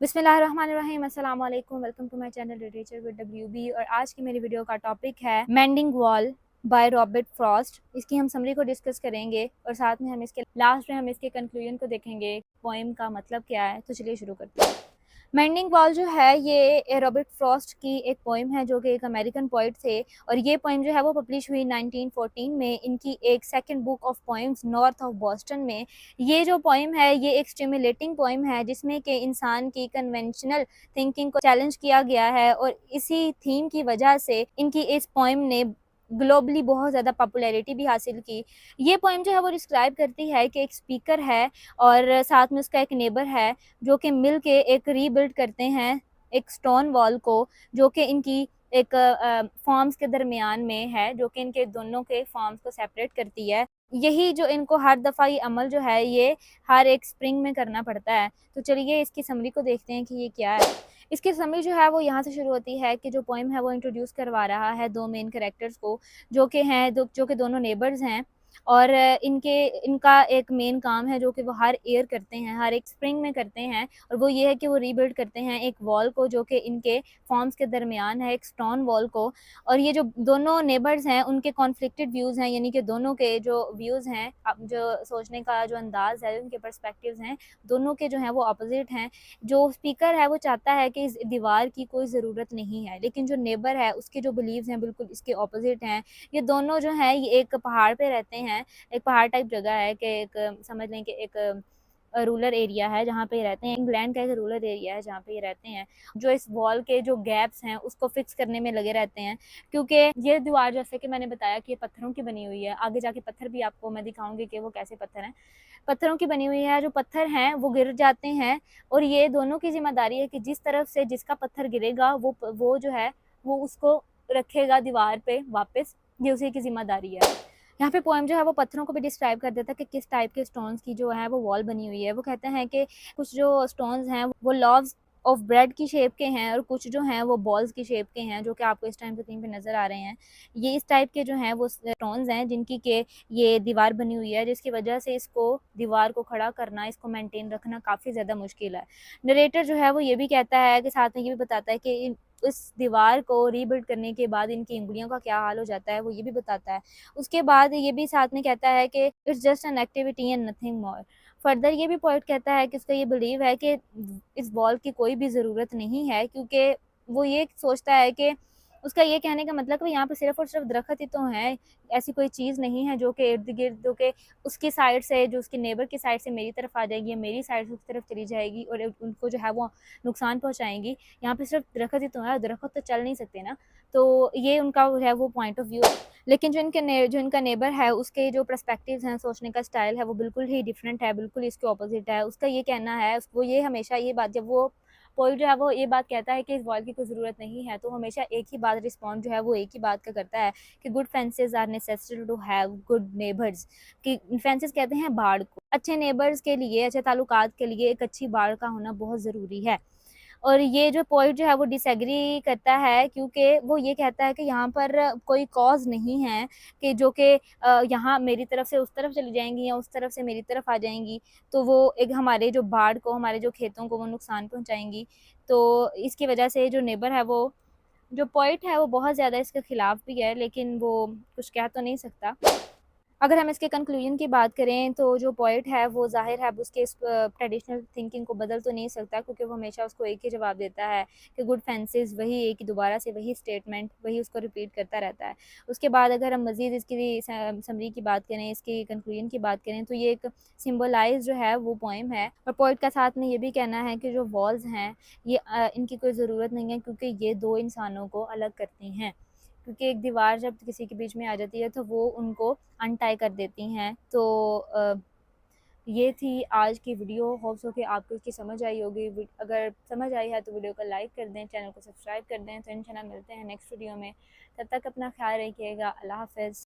बिस्मिल्लाहिर्रहमानिर्रहीम, अस्सलाम वालेकुम, welcome to my channel literature with WB। और आज की मेरी वीडियो का टॉपिक है mending wall by Robert Frost. इसकी हम समरी को डिस्कस करेंगे और साथ में हम इसके लास्ट में हम इसके कंक्लूजन को देखेंगे, पोएम का मतलब क्या है। तो चलिए शुरू करते हैं। मेंडिंग वॉल जो है ये रॉबर्ट फ्रॉस्ट की एक पोइम है जो कि एक अमेरिकन पोइट थे, और ये पोइम जो है वो पब्लिश हुई 1914 में इनकी एक second book of poems north of Boston में। ये जो पोइम है ये एक स्टिमुलेटिंग पोइम है जिसमें कि इंसान की कन्वेंशनल थिंकिंग को चैलेंज किया गया है, और इसी थीम की वजह से इनकी इस पोइम ने ग्लोबली बहुत ज़्यादा पॉपुलैरिटी भी हासिल की। ये पोइम जो है वो डिस्क्राइब करती है कि एक स्पीकर है और साथ में उसका एक नेबर है जो कि मिल के एक रीबिल्ड करते हैं एक स्टोन वॉल को, जो कि इनकी एक फॉर्म्स के दरमियान में है, जो कि इनके दोनों के फॉर्म्स को सेपरेट करती है। यही जो इनको हर दफ़ा ये अमल जो है ये हर एक स्प्रिंग में करना पड़ता है। तो चलिए इसकी समरी को देखते हैं कि ये क्या है। इसकी समरी जो है वो यहाँ से शुरू होती है कि जो पोइम है वो इंट्रोड्यूस करवा रहा है दो मेन कैरेक्टर्स को, जो कि हैं जो कि दोनों नेबर्स हैं। और इनका एक मेन काम है जो कि वो हर ईयर करते हैं, हर एक स्प्रिंग में करते हैं, और वो ये है कि वो रीबिल्ड करते हैं एक वॉल को जो कि इनके फॉर्म्स के दरमियान है, एक स्टोन वॉल को। और ये जो दोनों नेबर्स हैं उनके कॉन्फ्लिक्टेड व्यूज़ हैं, यानी कि दोनों के जो व्यूज़ हैं, जो सोचने का जो अंदाज़ है, उनके पर्सपेक्टिव्स हैं, दोनों के जो हैं वो अपोजिट हैं। जो स्पीकर है वो चाहता है कि इस दीवार की कोई ज़रूरत नहीं है, लेकिन जो नेबर है उसके जो बिलीव्स हैं बिल्कुल इसके अपोजिट हैं। ये दोनों जो हैं ये एक पहाड़ पे रहते हैं, एक पहाड़ टाइप जगह है कि एक समझ लें कि एक रूरल एरिया है जहाँ पे ये रहते हैं। इंग्लैंड का एक रूरल एरिया है जहाँ पे ये रहते हैं, जो इस वॉल के जो गैप्स हैं उसको फिक्स करने में लगे रहते हैं, क्योंकि ये दीवार जैसे कि मैंने बताया कि ये पत्थरों की बनी हुई है। आगे जाके पत्थर भी आपको मैं दिखाऊंगी कि वो कैसे पत्थर हैं। पत्थरों की बनी हुई है, जो पत्थर हैं वो गिर जाते हैं, और ये दोनों की जिम्मेदारी है कि जिस तरफ से जिसका पत्थर गिरेगा वो जो है वो उसको रखेगा दीवार पे वापस। ये उसी की जिम्मेदारी है। यहाँ पे पोएम जो है वो पत्थरों को भी डिस्क्राइब कर देता है कि किस टाइप के स्टोन्स की जो है वो वॉल बनी हुई है। वो कहते हैं कि कुछ जो स्टोन्स हैं वो लॉव्स ऑफ ब्रेड की शेप के हैं, और कुछ जो हैं वो बॉल्स की शेप के हैं, जो कि आपको इस टाइम पे स्क्रीन पे नज़र आ रहे हैं। ये इस टाइप के जो हैं वो स्टोन्स हैं जिनकी के ये दीवार बनी हुई है, जिसकी वजह से इसको दीवार को खड़ा करना, इसको मेंटेन रखना काफ़ी ज़्यादा मुश्किल है। नरेटर जो है वो ये भी कहता है कि साथ में ये भी बताता है कि इस दीवार को रीबिल्ड करने के बाद इनकी उंगलियों का क्या हाल हो जाता है, वो ये भी बताता है। उसके बाद ये भी साथ में कहता है कि it's just an activity and nothing more. Further ये भी पॉइंट कहता है कि उसका ये बिलीव है कि इस बॉल की कोई भी ज़रूरत नहीं है, क्योंकि वो ये सोचता है कि उसका ये कहने का मतलब कि यहाँ पे सिर्फ़ और सिर्फ दरख्त ही तो हैं, ऐसी कोई चीज़ नहीं है जो कि इर्द-गिर्द जो कि उसकी साइड से, जो उसके नेबर की साइड से मेरी तरफ आ जाएगी या मेरी साइड से उसकी तरफ चली जाएगी और उनको जो है वो नुकसान पहुँचाएँगी। यहाँ पे सिर्फ दरख्त ही तो है, दरख्त तो चल नहीं सकते ना। तो ये उनका है वो पॉइंट ऑफ व्यू है। लेकिन जो इनका नेबर है उसके जो पर्सपेक्टिव्स हैं, सोचने का स्टाइल है, वो बिल्कुल ही डिफरेंट है, बिल्कुल इसके ऑपोजिट है। उसका ये कहना है, वो ये हमेशा ये बात, जब वो पोएट जो है वो ये बात कहता है कि इस वॉल की कोई ज़रूरत नहीं है, तो हमेशा एक ही बात रिस्पॉन्ड जो है वो एक ही बात का करता है कि good fences are necessary to have good neighbours. कि फेंसेस कहते हैं बाड़ को। अच्छे नेबर्स के लिए, अच्छे ताल्लुकात के लिए एक अच्छी बाड़ का होना बहुत ज़रूरी है। और ये जो पॉइंट जो है वो डिसएग्री करता है, क्योंकि वो ये कहता है कि यहाँ पर कोई कॉज़ नहीं है कि जो कि यहाँ मेरी तरफ से उस तरफ चली जाएँगी या उस तरफ से मेरी तरफ आ जाएँगी, तो वो एक हमारे जो बाड़ को, हमारे जो खेतों को वो नुकसान पहुँचाएँगी। तो इसकी वजह से जो नेबर है वो, जो पॉइंट है वो बहुत ज़्यादा इसके खिलाफ भी है, लेकिन वो कुछ कह तो नहीं सकता। अगर हम इसके कंक्लूजन की बात करें तो जो पोएट है वो ज़ाहिर है उसके इस ट्रेडिशनल थिंकिंग को बदल तो नहीं सकता, क्योंकि वो हमेशा उसको एक ही जवाब देता है कि गुड फेंसेस, वही एक ही दोबारा से वही स्टेटमेंट, वही उसको रिपीट करता रहता है। उसके बाद अगर हम मज़ीद इसकी समरी की बात करें, इसकी कंक्लूजन की बात करें, तो ये एक सिम्बलाइज जो है वो पोएम है। और पोएट का साथ में ये भी कहना है कि जो वॉल्स हैं ये इनकी कोई ज़रूरत नहीं है, क्योंकि ये दो इंसानों को अलग करती हैं। क्योंकि एक दीवार जब किसी के बीच में आ जाती है तो वो उनको अनटाई कर देती हैं। तो ये थी आज की वीडियो। होप सो कि आपको इसकी समझ आई होगी। अगर समझ आई है तो वीडियो को लाइक कर दें, चैनल को सब्सक्राइब कर दें। तो इंशाल्लाह मिलते हैं नेक्स्ट वीडियो में। तब तक अपना ख्याल रखिएगा। अल्लाह हाफ़िज़।